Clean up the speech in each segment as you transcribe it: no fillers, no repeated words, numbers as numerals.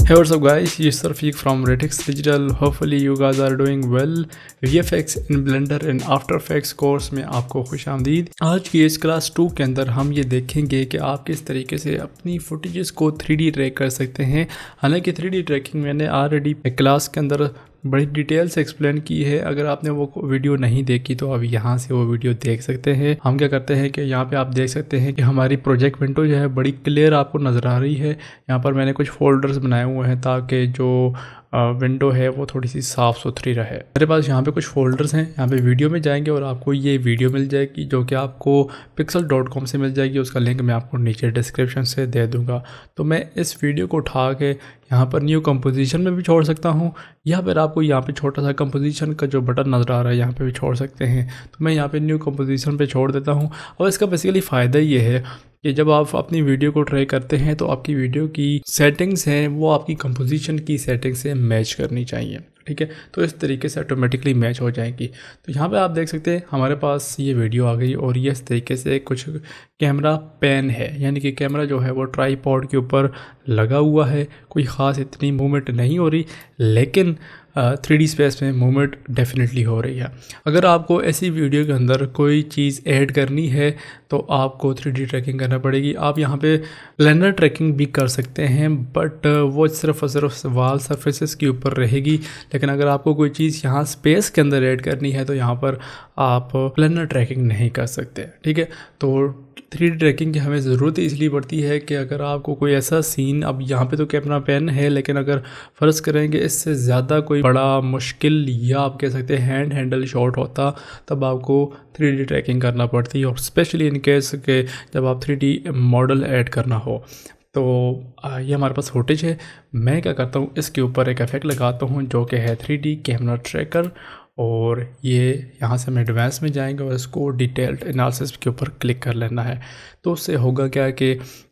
Hey, what's up guys, ये Sarfiq from Retix Digital. Hopefully you guys are doing well. VFX in Blender and After Effects course में आपको खुशामदीद। आज की इस class 2 के अंदर हम ये देखेंगे कि आप किस तरीके से अपनी फुटेजेस को 3D ट्रैक कर सकते हैं। हालांकि 3D ट्रैकिंग मैंने ऑलरेडी क्लास के अंदर बड़ी डिटेल से एक्सप्लेन की है। अगर आपने वो वीडियो नहीं देखी तो अब यहाँ से वो वीडियो देख सकते हैं। हम क्या करते हैं कि यहाँ पे आप देख सकते हैं कि हमारी प्रोजेक्ट विंडो जो है बड़ी क्लियर आपको नज़र आ रही है। यहाँ पर मैंने कुछ फोल्डर्स बनाए हुए हैं ताकि जो विंडो है वो थोड़ी सी साफ़ सुथरी रहे। मेरे पास यहाँ पे कुछ फोल्डर्स हैं। यहाँ पे वीडियो में जाएंगे और आपको ये वीडियो मिल जाएगी जो कि आपको pixel.com से मिल जाएगी। उसका लिंक मैं आपको नीचे डिस्क्रिप्शन से दे दूँगा। तो मैं इस वीडियो को उठा के यहाँ पर न्यू कंपोजिशन में भी छोड़ सकता हूँ, या फिर आपको यहाँ पे छोटा सा कंपोजिशन का जो बटन नज़र आ रहा है यहाँ पे भी छोड़ सकते हैं। तो मैं यहाँ पे न्यू कंपोजिशन पे छोड़ देता हूँ। और इसका बेसिकली फ़ायदा ये है कि जब आप अपनी वीडियो को ट्राई करते हैं तो आपकी वीडियो की सेटिंग्स हैं वो आपकी कंपोजिशन की सेटिंग से मैच करनी चाहिए। ठीक है, तो इस तरीके से ऑटोमेटिकली मैच हो जाएगी। तो यहाँ पे आप देख सकते हैं हमारे पास ये वीडियो आ गई और ये इस तरीके से कुछ कैमरा पैन है, यानी कि कैमरा जो है वो ट्राईपॉड के ऊपर लगा हुआ है। कोई ख़ास इतनी मूवमेंट नहीं हो रही, लेकिन 3D स्पेस में मूवमेंट डेफिनेटली हो रही है। अगर आपको ऐसी वीडियो के अंदर कोई चीज़ ऐड करनी है तो आपको 3D ट्रैकिंग करना पड़ेगी। आप यहाँ पे प्लेनर ट्रैकिंग भी कर सकते हैं, बट वो सिर्फ और सिर्फ वाल सरफेसेस के ऊपर रहेगी। लेकिन अगर आपको कोई चीज़ यहाँ स्पेस के अंदर ऐड करनी है तो यहाँ पर आप प्लेनर ट्रैकिंग नहीं कर सकते। ठीक है, तो 3D ट्रैकिंग की हमें ज़रूरत इसलिए पड़ती है कि अगर आपको कोई ऐसा सीन, अब यहाँ पे तो कैमरा पेन है, लेकिन अगर फ़र्ज़ करेंगे इससे ज़्यादा कोई बड़ा मुश्किल या आप कह सकते हैं हैंड हैंडल शॉट होता, तब आपको 3D ट्रैकिंग करना पड़ती है। और स्पेशली इन केस के जब आप 3D मॉडल ऐड करना हो। तो ये हमारे पास फुटेज है। मैं क्या करता हूँ, इसके ऊपर एक इफेक्ट लगाता हूँ जो कि है 3D कैमरा ट्रैकर, और ये यहाँ से हम एडवांस में जाएंगे और इसको डिटेल्ड एनालिसिस के ऊपर क्लिक कर लेना है। तो उससे होगा क्या कि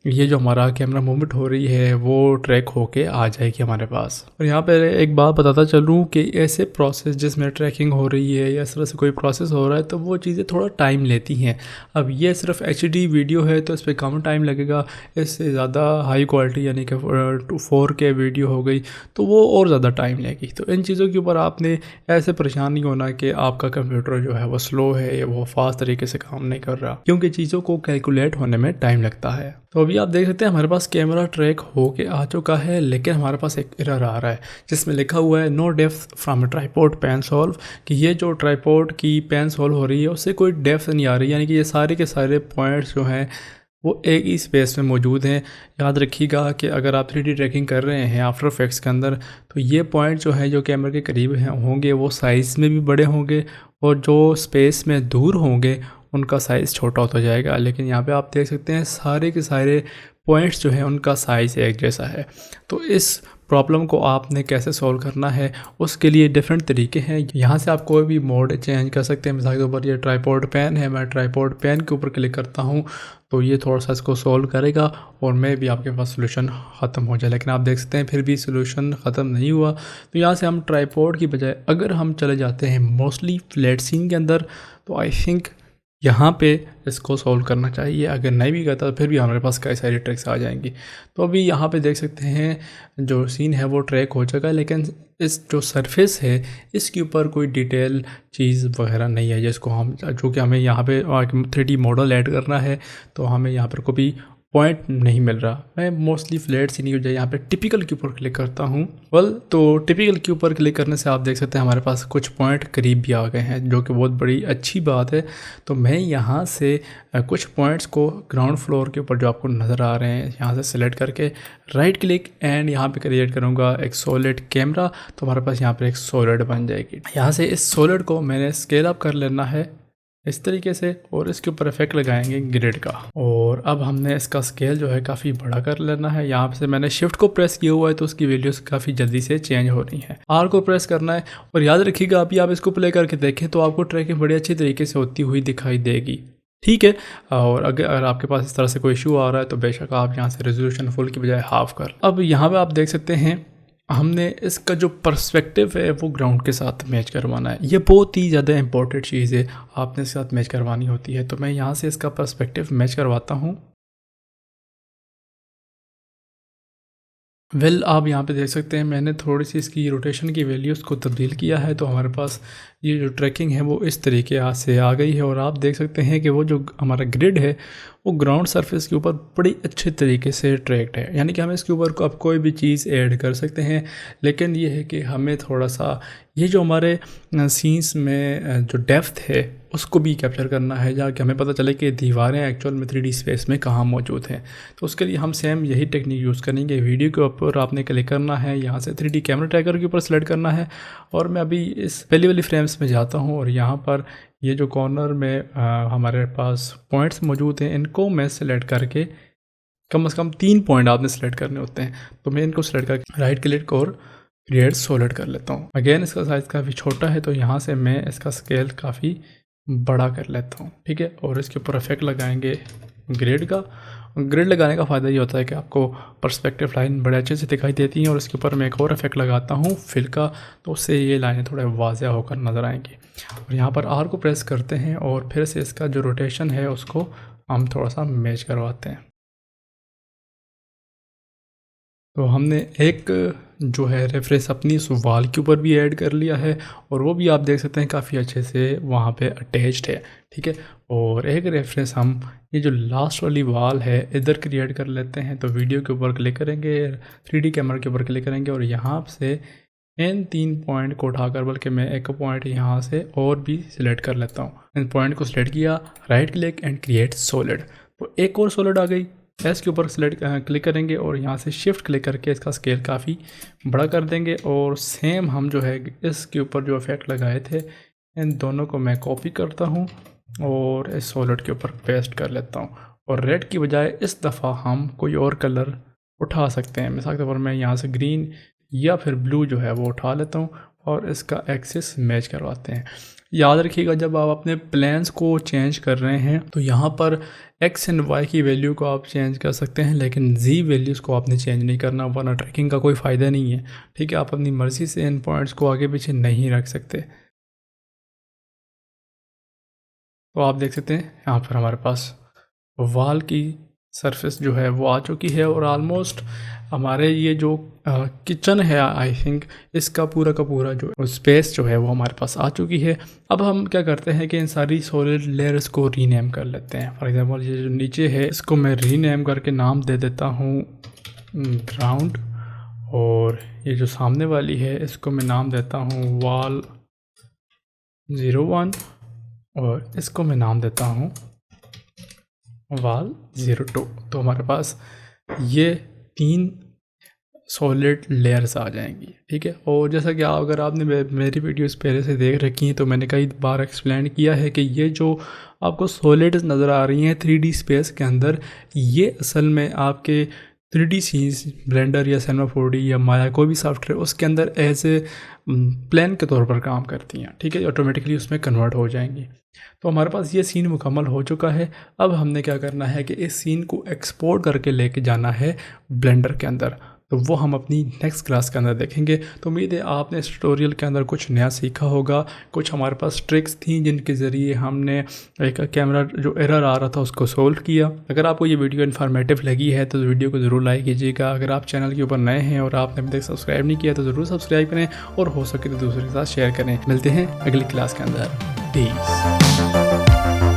ये जो हमारा कैमरा मूवमेंट हो रही है वो ट्रैक होके आ जाएगी हमारे पास। और यहाँ पे एक बात बताता चलूँ कि ऐसे प्रोसेस जिसमें ट्रैकिंग हो रही है या इस तरह से कोई प्रोसेस हो रहा है तो वो चीज़ें थोड़ा टाइम लेती हैं। अब ये सिर्फ HD वीडियो है तो इस पर कम टाइम लगेगा। इससे ज़्यादा हाई क्वालिटी यानी कि 4K वीडियो हो गई तो वो और ज़्यादा टाइम लेगी। तो इन चीज़ों के ऊपर आपने ऐसे परेशान नहीं होना कि आपका कंप्यूटर जो है वो स्लो है या वो फास्ट तरीके से काम नहीं कर रहा, क्योंकि चीज़ों को कैलकुलेट होने में टाइम लगता है। तो अभी आप देख सकते हैं हमारे पास कैमरा ट्रैक हो के आ चुका है, लेकिन हमारे पास एक एरर आ रहा है जिसमें लिखा हुआ है no depth from a tripod pan solve, कि ये जो ट्राइपॉड की पैन सॉल्व हो रही है उससे कोई डेप्थ नहीं आ रही, यानी कि ये सारे के सारे पॉइंट्स जो हैं वो एक ही स्पेस में मौजूद हैं। याद रखिएगा कि अगर आप 3D ट्रैकिंग कर रहे हैं आफ्टर इफेक्ट्स के अंदर तो ये पॉइंट जो है जो कैमरे के करीब हैं होंगे वो साइज़ में भी बड़े होंगे, और जो स्पेस में दूर होंगे उनका साइज़ छोटा होता जाएगा। लेकिन यहाँ पे आप देख सकते हैं सारे के सारे पॉइंट्स जो हैं उनका साइज़ एक जैसा है। तो इस प्रॉब्लम को आपने कैसे सॉल्व करना है उसके लिए डिफरेंट तरीके हैं। यहाँ से आप कोई भी मोड चेंज कर सकते हैं। मिसाल के ऊपर ये ट्राइपॉड पेन है, मैं ट्राइपॉड पेन के ऊपर क्लिक करता हूँ तो ये थोड़ा सा इसको सॉल्व करेगा और मैं भी आपके पास सोल्यूशन ख़त्म हो जाए। लेकिन आप देख सकते हैं फिर भी सोल्यूशन ख़त्म नहीं हुआ। तो यहाँ से हम ट्राइपॉड की बजाय अगर हम चले जाते हैं मोस्टली फ्लैट सीन के अंदर तो आई थिंक यहाँ पे इसको सॉल्व करना चाहिए। अगर नहीं भी करता तो फिर भी हमारे पास कई सारी ट्रिक्स आ जाएंगी। तो अभी यहाँ पे देख सकते हैं जो सीन है वो ट्रैक हो चुका है, लेकिन इस जो सरफेस है इसके ऊपर कोई डिटेल चीज़ वगैरह नहीं है जिसको हम, जो कि हमें यहाँ पे 3D मॉडल ऐड करना है तो हमें यहाँ पर कोई पॉइंट नहीं मिल रहा। मैं मोस्टली फ्लैट सीन की बजाय यहाँ पे टिपिकल के ऊपर क्लिक करता हूँ। तो टिपिकल के ऊपर क्लिक करने से आप देख सकते हैं हमारे पास कुछ पॉइंट करीब भी आ गए हैं, जो कि बहुत बड़ी अच्छी बात है। तो मैं यहाँ से कुछ पॉइंट्स को ग्राउंड फ्लोर के ऊपर जो आपको नज़र आ रहे हैं यहाँ से सिलेक्ट करके राइट क्लिक एंड यहाँ पे क्रिएट करूँगा एक सॉलिड कैमरा। तो हमारे पास यहाँ पर एक सॉलिड बन जाएगी। यहाँ से इस सॉलिड को मैंने स्केल अप कर लेना है इस तरीके से, और इसके ऊपर इफेक्ट लगाएंगे ग्रिड का। और अब हमने इसका स्केल जो है काफ़ी बड़ा कर लेना है। यहाँ से मैंने शिफ्ट को प्रेस किया हुआ है तो उसकी वैल्यूज़ काफ़ी जल्दी से चेंज हो रही हैं। आर को प्रेस करना है और याद रखिएगा अभी आप इसको प्ले करके देखें तो आपको ट्रैकिंग बड़ी अच्छी तरीके से होती हुई दिखाई देगी। ठीक है, और अगर आपके पास इस तरह से कोई इशू आ रहा है तो बेशक आप यहाँ से रेजोल्यूशन फुल की बजाय हाफ कर। अब यहाँ पर आप देख सकते हैं हमने इसका जो पर्सपेक्टिव है वो ग्राउंड के साथ मैच करवाना है। ये बहुत ही ज़्यादा इंपॉर्टेंट चीज़ है, आपने इसके साथ मैच करवानी होती है। तो मैं यहाँ से इसका पर्सपेक्टिव मैच करवाता हूँ। वेल आप यहाँ पे देख सकते हैं मैंने थोड़ी सी इसकी रोटेशन की वैल्यूज़ को तब्दील किया है, तो हमारे पास ये जो ट्रैकिंग है वो इस तरीके से आ गई है। और आप देख सकते हैं कि वो जो हमारा ग्रिड है वो ग्राउंड सरफेस के ऊपर बड़ी अच्छे तरीके से ट्रैक्ड है, यानी कि हम इसके ऊपर अब कोई भी चीज़ ऐड कर सकते हैं। लेकिन ये है कि हमें थोड़ा सा ये जो हमारे सीन्स में जो डेप्थ है उसको भी कैप्चर करना है, जहाँ कि हमें पता चले कि दीवारें एक्चुअल में 3D स्पेस में कहाँ मौजूद हैं। तो उसके लिए हम सेम यही टेक्निक यूज़ करेंगे। वीडियो के ऊपर आपने क्लिक करना है, यहाँ से 3D कैमरा ट्रैकर के ऊपर सेलेक्ट करना है, और मैं अभी इस पहली वाली फ्रेम्स में जाता हूँ और यहाँ पर ये जो कॉर्नर में हमारे पास पॉइंट्स मौजूद हैं इनको मैं सेलेक्ट करके कम से कम 3 पॉइंट आपने सेलेक्ट करने होते हैं, तो मैं इनको सेलेक्ट करके राइट क्लिक और क्रिएट सॉलिड कर लेता हूँ। अगेन इसका साइज़ काफ़ी छोटा है, तो यहाँ से मैं इसका स्केल काफ़ी बड़ा कर लेता हूँ, ठीक है। और इसके ऊपर इफेक्ट लगाएंगे ग्रिड का। ग्रिड लगाने का फ़ायदा ये होता है कि आपको पर्सपेक्टिव लाइन बड़े अच्छे से दिखाई देती हैं, और इसके ऊपर मैं एक और इफेक्ट लगाता हूँ फिल का, तो उससे ये लाइनें थोड़े वाज़ेह होकर नज़र आएंगी। और यहाँ पर आर को प्रेस करते हैं और फिर से इसका जो रोटेशन है उसको हम थोड़ा सा मैच करवाते हैं। तो हमने एक जो है रेफरेंस अपनी उस वाल के ऊपर भी ऐड कर लिया है, और वो भी आप देख सकते हैं काफ़ी अच्छे से वहाँ पे अटैच्ड है, ठीक है। और एक रेफरेंस हम ये जो लास्ट वाली वाल है इधर क्रिएट कर लेते हैं। तो वीडियो के ऊपर क्लिक करेंगे, 3D कैमरा के ऊपर क्लिक करेंगे, और यहाँ से इन 3 पॉइंट को उठाकर, बल्कि मैं एक पॉइंट यहाँ से और भी सिलेक्ट कर लेता हूँ। इन पॉइंट को सिलेक्ट किया, right click and create solid, तो एक और सॉलिड आ गई। एस के ऊपर सेलेक्ट क्लिक करेंगे और यहाँ से शिफ्ट क्लिक करके इसका स्केल काफ़ी बड़ा कर देंगे। और सेम हम जो है इसके ऊपर जो इफेक्ट लगाए थे इन दोनों को मैं कॉपी करता हूँ और इस सॉलिड के ऊपर पेस्ट कर लेता हूँ। और रेड की बजाय इस दफ़ा हम कोई और कलर उठा सकते हैं। मिसाल के तौर पर मैं यहाँ से ग्रीन या फिर ब्लू जो है वो उठा लेता हूँ और इसका एक्सिस मैच करवाते हैं। याद रखिएगा जब आप अपने प्लान्स को चेंज कर रहे हैं तो यहाँ पर एक्स एंड वाई की वैल्यू को आप चेंज कर सकते हैं, लेकिन जी वैल्यूज़ को आपने चेंज नहीं करना, वरना ट्रैकिंग का कोई फ़ायदा नहीं है, ठीक है। आप अपनी मर्ज़ी से इन पॉइंट्स को आगे पीछे नहीं रख सकते। तो आप देख सकते हैं यहाँ पर हमारे पास वाल की सरफेस जो है वो आ चुकी है, और ऑलमोस्ट हमारे ये जो किचन है आई थिंक इसका पूरा का पूरा जो स्पेस जो है वो हमारे पास आ चुकी है। अब हम क्या करते हैं कि इन सारी सॉलिड लेयर्स को रीनेम कर लेते हैं। फॉर एग्जांपल ये जो नीचे है इसको मैं रीनेम करके नाम दे देता हूँ ग्राउंड, और ये जो सामने वाली है इसको मैं नाम देता हूँ वॉल 01, और इसको मैं नाम देता हूँ वॉल 02। तो हमारे पास ये 3 सॉलिड लेयर्स आ जाएंगी, ठीक है। और जैसा कि अगर आपने मेरी वीडियोस पहले से देख रखी हैं तो मैंने कई बार एक्सप्लेन किया है कि ये जो आपको सॉलिड्स नज़र आ रही हैं 3D स्पेस के अंदर, ये असल में आपके 3D सीन्स ब्लेंडर या सिनेमा 4D या माया कोई भी सॉफ्टवेयर उसके अंदर एज ए प्लान के तौर पर काम करती हैं, ठीक है। ऑटोमेटिकली उसमें कन्वर्ट हो जाएंगी। तो हमारे पास ये सीन मुकम्मल हो चुका है। अब हमने क्या करना है कि इस सीन को एक्सपोर्ट करके लेके जाना है ब्लेंडर के अंदर, तो वो हम अपनी नेक्स्ट क्लास के अंदर देखेंगे। तो उम्मीद है आपने इस ट्यूटोरियल के अंदर कुछ नया सीखा होगा। कुछ हमारे पास ट्रिक्स थी जिनके ज़रिए हमने एक कैमरा जो एरर आ रहा था उसको सोल्व किया। अगर आपको ये वीडियो इन्फॉर्मेटिव लगी है तो वीडियो को ज़रूर लाइक कीजिएगा। अगर आप चैनल के ऊपर नए हैं और आपने अभी तक सब्सक्राइब नहीं किया तो ज़रूर सब्सक्राइब करें, और हो सके तो दूसरे के साथ शेयर करें। मिलते हैं अगली क्लास के अंदर। पीस।